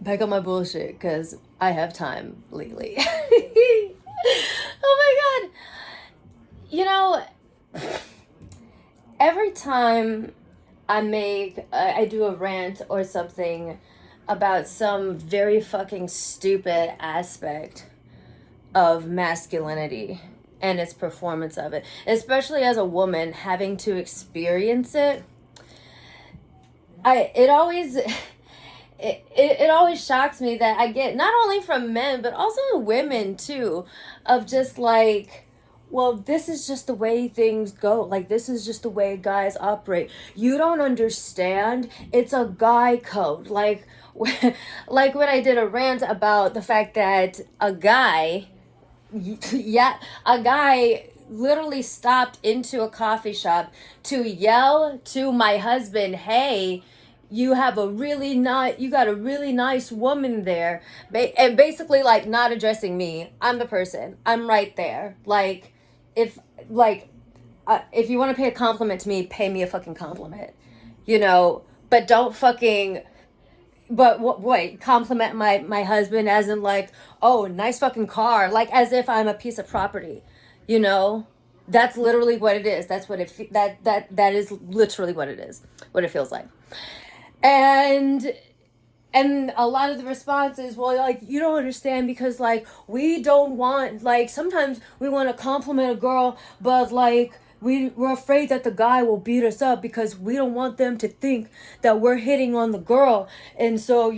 back on my bullshit because I have time lately. Oh my god. You know, every time I do a rant or something about some very fucking stupid aspect of masculinity and its performance of it, especially as a woman having to experience it, it always it always shocks me that I get not only from men but also women too, of just like, well, this is just the way things go. Like, this is just the way guys operate. You don't understand. It's a guy code. Like, like when I did a rant about the fact that a guy, yeah, a guy literally stopped into a coffee shop to yell to my husband, "Hey, you got a really nice woman there," and basically like not addressing me. I'm the person. I'm right there. Like, if like if you want to pay a compliment to me, pay me a fucking compliment, but don't fucking, but wait, compliment my husband as in like, oh, nice fucking car, like as if I'm a piece of property, you know. That's literally what it is. That's what that is literally what it is, what it feels like. And a lot of the responses, well, like, you don't understand because, like, we don't want, like, sometimes we want to compliment a girl, but, like, we're afraid that the guy will beat us up because we don't want them to think that we're hitting on the girl. And so,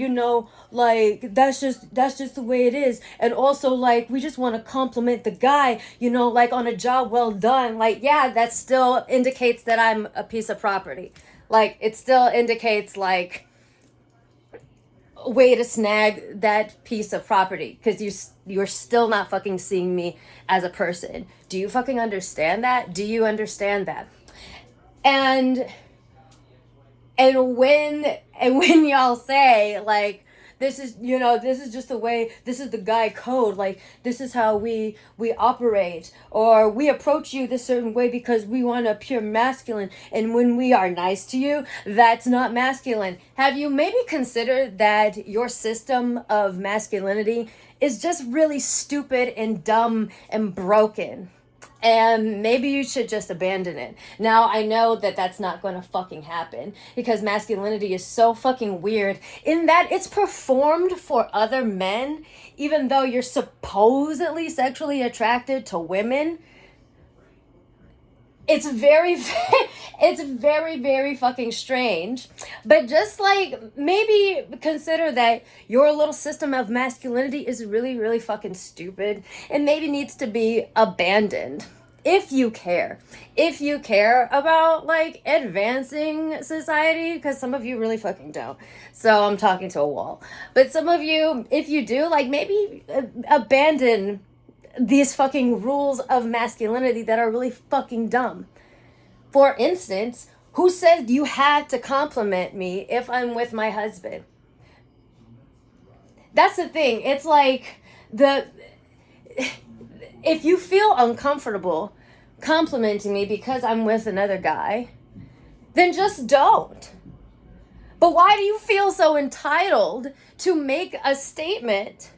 like, that's just the way it is. And also, like, we just want to compliment the guy, like, on a job well done. Like, yeah, that still indicates that I'm a piece of property. Like, it still indicates, like, way to snag that piece of property because you're still not fucking seeing me as a person. Do you fucking understand that? Do you understand that? And when y'all say like, this is just the way, this is the guy code, like this is how we operate, or we approach you this certain way because we want to appear masculine, and when we are nice to you, that's not masculine. Have you maybe considered that your system of masculinity is just really stupid and dumb and broken? And maybe you should just abandon it. Now, I know that that's not going to fucking happen because masculinity is so fucking weird in that it's performed for other men, even though you're supposedly sexually attracted to women. It's very, it's very, very fucking strange. But just like, maybe consider that your little system of masculinity is really, really fucking stupid and maybe needs to be abandoned. If you care about like advancing society, because some of you really fucking don't. So I'm talking to a wall. But some of you, if you do, like, maybe abandon these fucking rules of masculinity that are really fucking dumb. For instance, who said you had to compliment me if I'm with my husband? That's the thing. It's like, if you feel uncomfortable complimenting me because I'm with another guy, then just don't. But why do you feel so entitled to make a statement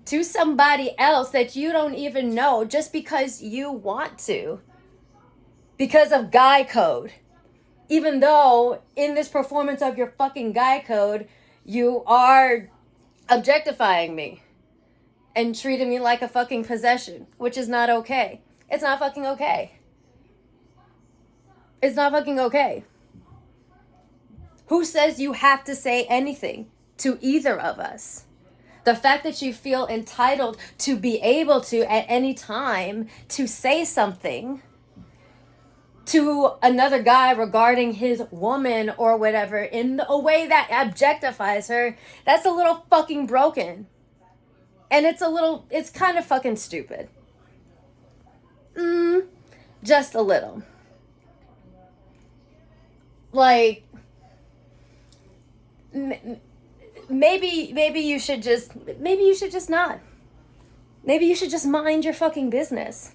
to somebody else that you don't even know just because you want to? Because of guy code. Even though in this performance of your fucking guy code, you are objectifying me and treating me like a fucking possession, which is not okay. It's not fucking okay. It's not fucking okay. Who says you have to say anything to either of us? The fact that you feel entitled to be able to, at any time, to say something to another guy regarding his woman or whatever in a way that objectifies her, that's a little fucking broken. And it's kind of fucking stupid. Just a little. Like, maybe you should just not. Maybe you should just mind your fucking business.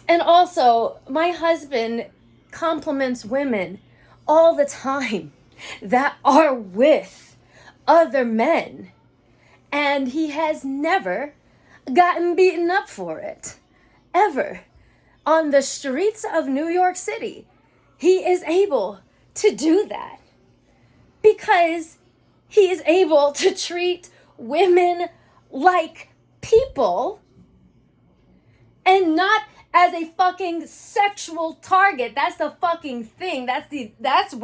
And also, my husband compliments women all the time that are with other men. And he has never gotten beaten up for it. Ever. On the streets of New York City, he is able to do that. Because he is able to treat women like people and not as a fucking sexual target. That's the fucking thing. That's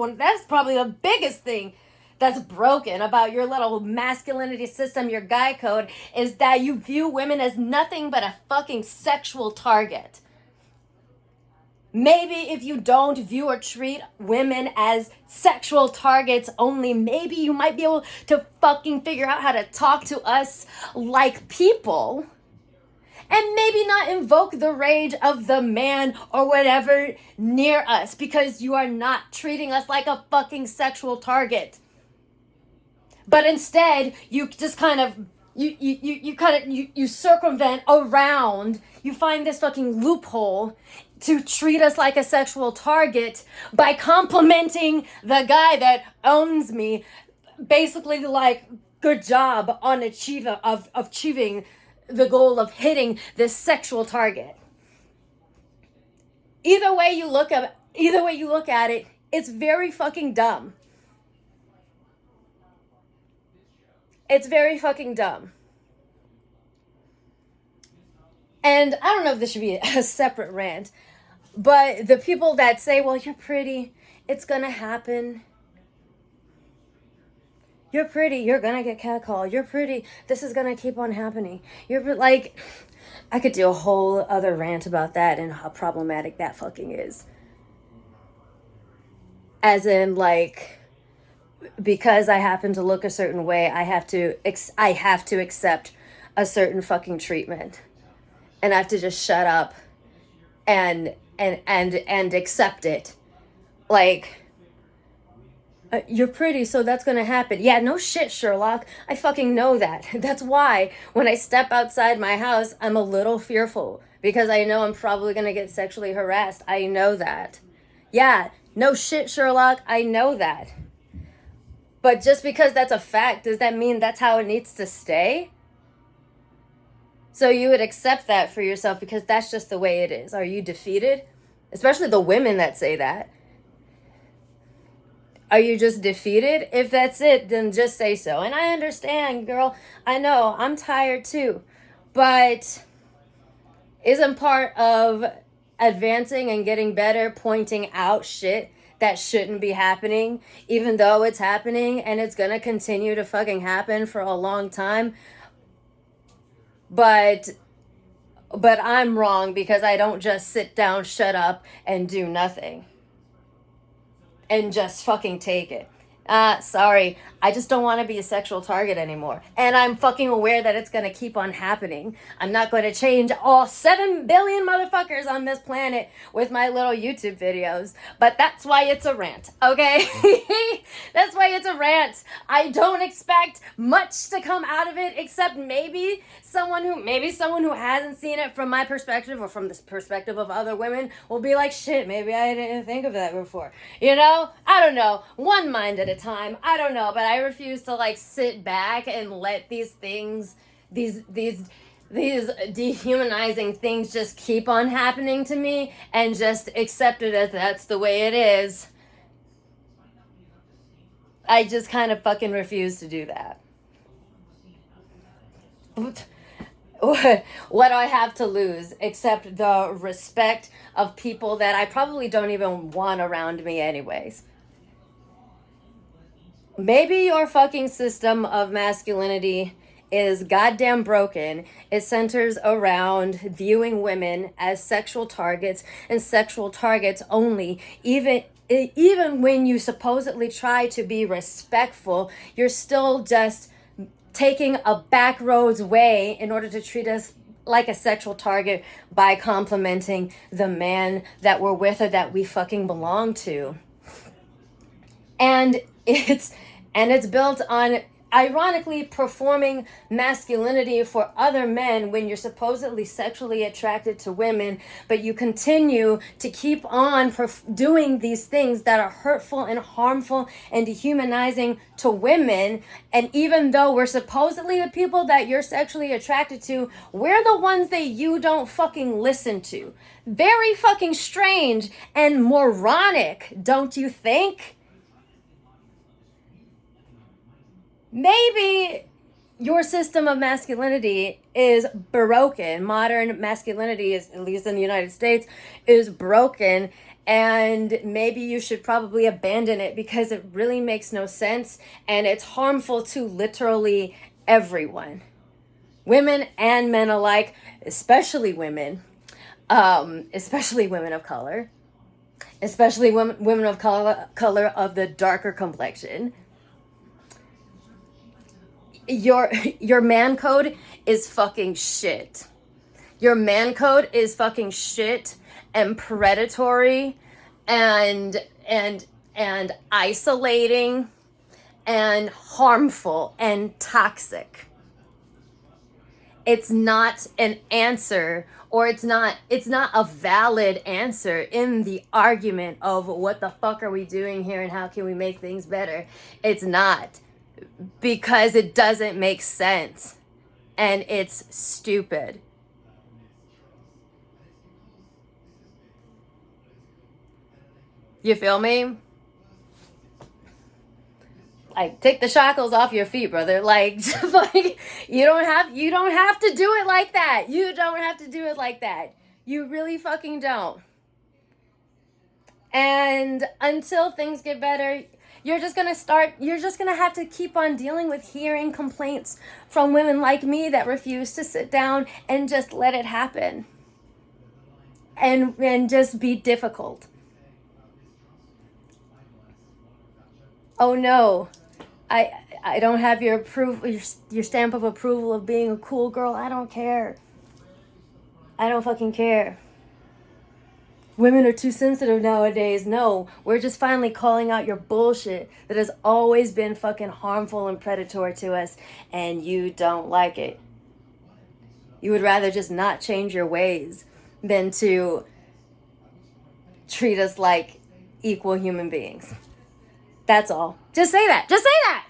probably the biggest thing that's broken about your little masculinity system, your guy code, is that you view women as nothing but a fucking sexual target. Maybe if you don't view or treat women as sexual targets only, maybe you might be able to fucking figure out how to talk to us like people and maybe not invoke the rage of the man or whatever near us, because you are not treating us like a fucking sexual target. But instead, you just kind of you circumvent around, you find this fucking loophole to treat us like a sexual target by complimenting the guy that owns me, basically like, good job on achieving the goal of hitting this sexual target. Either way you look at it, it's very fucking dumb. It's very fucking dumb. And I don't know if this should be a separate rant, but the people that say, well, you're pretty, it's gonna happen. You're pretty, you're gonna get catcalled. You're pretty, this is gonna keep on happening. You're like, I could do a whole other rant about that and how problematic that fucking is. As in, like, because I happen to look a certain way, I have to accept a certain fucking treatment, and I have to just shut up and accept it. Like, you're pretty, so that's gonna happen. Yeah, no shit, Sherlock. I fucking know that. That's why when I step outside my house, I'm a little fearful, because I know I'm probably gonna get sexually harassed. I know that. Yeah, no shit, Sherlock. I know that. But just because that's a fact, does that mean that's how it needs to stay? So you would accept that for yourself because that's just the way it is. Are you defeated? Especially the women that say that. Are you just defeated? If that's it, then just say so. And I understand, girl. I know, I'm tired too. But isn't part of advancing and getting better pointing out shit that shouldn't be happening, even though it's happening and it's gonna continue to fucking happen for a long time? But I'm wrong because I don't just sit down, shut up, and do nothing. And just fucking take it. Sorry, I just don't want to be a sexual target anymore. And I'm fucking aware that it's going to keep on happening. I'm not going to change all 7 billion motherfuckers on this planet with my little YouTube videos. But that's why it's a rant, okay? That's why it's a rant. I don't expect much to come out of it, except maybe someone who hasn't seen it from my perspective or from the perspective of other women will be like, shit, maybe I didn't think of that before. You know? I don't know. One mind at a time. I don't know, but I refuse to like sit back and let these things, these dehumanizing things just keep on happening to me and just accept it as that's the way it is. I just kind of fucking refuse to do that. What do I have to lose except the respect of people that I probably don't even want around me anyways? Maybe your fucking system of masculinity is goddamn broken. It centers around viewing women as sexual targets and sexual targets only. Even when you supposedly try to be respectful, you're still just taking a back roads way in order to treat us like a sexual target by complimenting the man that we're with or that we fucking belong to. And it's built on ironically performing masculinity for other men when you're supposedly sexually attracted to women, but you continue to keep on doing these things that are hurtful and harmful and dehumanizing to women. And even though we're supposedly the people that you're sexually attracted to, we're the ones that you don't fucking listen to. Very fucking strange and moronic, don't you think? Maybe your system of masculinity is broken. Modern masculinity, is, at least in the United States, is broken. And maybe you should probably abandon it because it really makes no sense. And it's harmful to literally everyone. Women and men alike, especially women of color. Especially women of color of the darker complexion. Your man code is fucking shit. Your man code is fucking shit and predatory and isolating and harmful and toxic. It's not an answer, or it's not a valid answer in the argument of what the fuck are we doing here and how can we make things better. It's not. Because it doesn't make sense and it's stupid. You feel me? Like, take the shackles off your feet, brother. Like you don't have to do it like that. You don't have to do it like that. You really fucking don't. And until things get better, you're just going to have to keep on dealing with hearing complaints from women like me that refuse to sit down and just let it happen. And just be difficult. Oh no, I don't have your your stamp of approval of being a cool girl. I don't care. I don't fucking care. Women are too sensitive nowadays. No, we're just finally calling out your bullshit that has always been fucking harmful and predatory to us, and you don't like it. You would rather just not change your ways than to treat us like equal human beings. That's all. Just say that. Just say that.